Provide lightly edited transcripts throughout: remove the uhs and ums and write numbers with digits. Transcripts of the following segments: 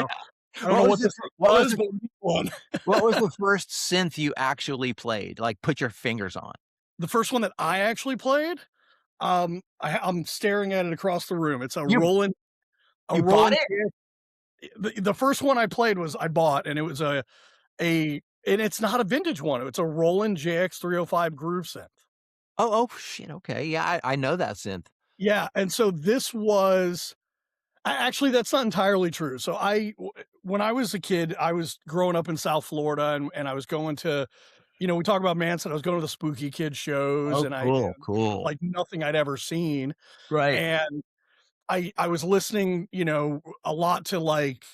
know. I don't What know was what the this what was was, the but we one. what was the first synth you actually played? Like, put your fingers on? The first one that I actually played, I'm staring at it across the room. It's You A you bought Roland it? the first one I played was I bought, and it was and it's not a vintage one. It's a Roland JX305 Groove Synth. Oh, shit, okay, yeah, I know that synth. Yeah, and so this was actually, that's not entirely true. So when I was a kid, I was growing up in South Florida, and I was going to, we talk about Manson. I was going to the Spooky Kid shows, Oh, and cool, cool. like nothing I'd ever seen, Right. and I was listening, a lot to like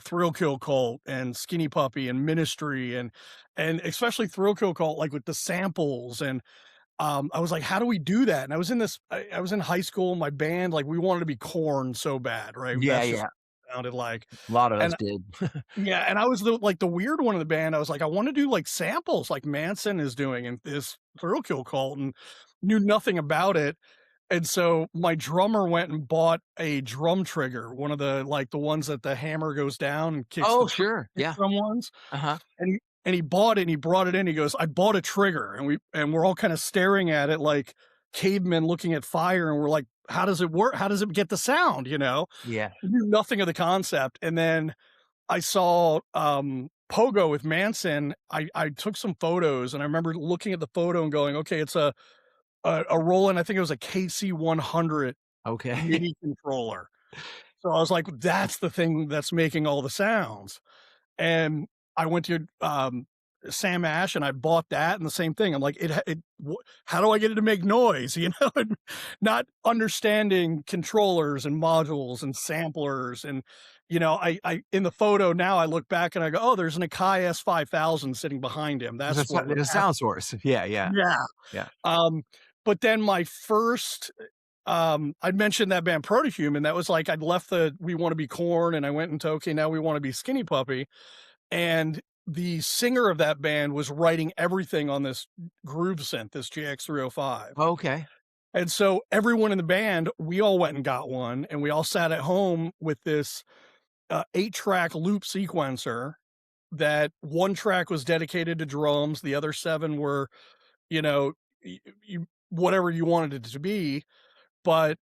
Thrill Kill Cult and Skinny Puppy and Ministry and especially Thrill Kill Cult, like with the samples. And I was like, how do we do that? And I was in high school, my band, like we wanted to be Corn so bad, right? Yeah, That's just yeah, what it sounded like. a lot of us And did. yeah, and I was the weird one in the band. I was like, I want to do like samples like Manson is doing and this Thrill Kill Cult, and knew nothing about it. And so my drummer went and bought a drum trigger, one of the ones that the hammer goes down and kicks the Oh, sure, kick yeah, drum ones. uh-huh. And he bought it and he brought it in. He goes, "I bought a trigger." And we're all kind of staring at it like cavemen looking at fire, and we're like, "How does it work? How does it get the sound?" Yeah. We knew nothing of the concept. And then I saw Pogo with Manson. I took some photos, and I remember looking at the photo and going, "Okay, it's a Roland." I think it was a KC100 Okay. MIDI controller. So I was like, "That's the thing that's making all the sounds." And I went to, Sam Ash, and I bought that, and the same thing. I'm like, how do I get it to make noise?" And not understanding controllers and modules and samplers. And, I in the photo now, I look back and I go, "Oh, there's an Akai S5000 sitting behind him. There's a That's sou what was there's a happening." sound source. Yeah, yeah, Yeah. yeah. But then my first, I'd mentioned that band Protohuman. That was like I'd left the We Want to Be Corn, and I went into, okay, now we want to be Skinny Puppy. And the singer of that band was writing everything on this groove synth, this GX305. Okay. And so everyone in the band, we all went and got one, and we all sat at home with this 8-track loop sequencer. That one track was dedicated to drums, the other 7 were, you know, whatever you wanted it to be. But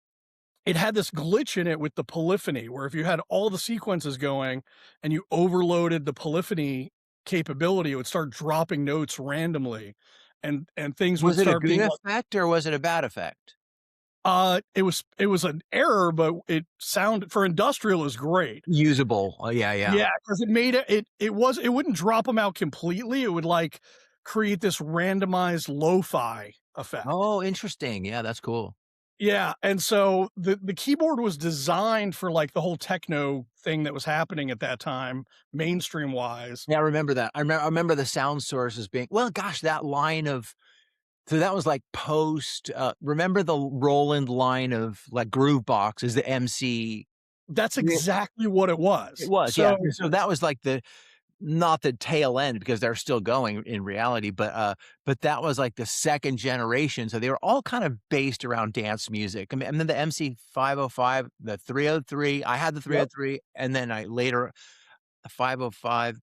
it had this glitch in it with the polyphony, where if you had all the sequences going and you overloaded the polyphony capability, it would start dropping notes randomly, and things would Was it a start good being like, effect or was it a bad effect? it was an error, but it sounded for industrial is great. Usable. Oh, yeah, yeah. Yeah, because it made it wouldn't drop them out completely. It would like create this randomized lo-fi effect. Oh, interesting. Yeah, that's cool. Yeah, and so the keyboard was designed for, like, the whole techno thing that was happening at that time, mainstream wise. Yeah, I remember that. I remember the sound sources being well, gosh, that line of so that was like post, remember the Roland line of like groove boxes, the MC. That's Yeah, exactly what it it was. was, yeah. So So that was like the not the tail end because they're still going in reality, but that was like the second generation. So they were all kind of based around dance music. I mean, and then the MC 505, the 303. I had the yep, 303, and then I later the 505.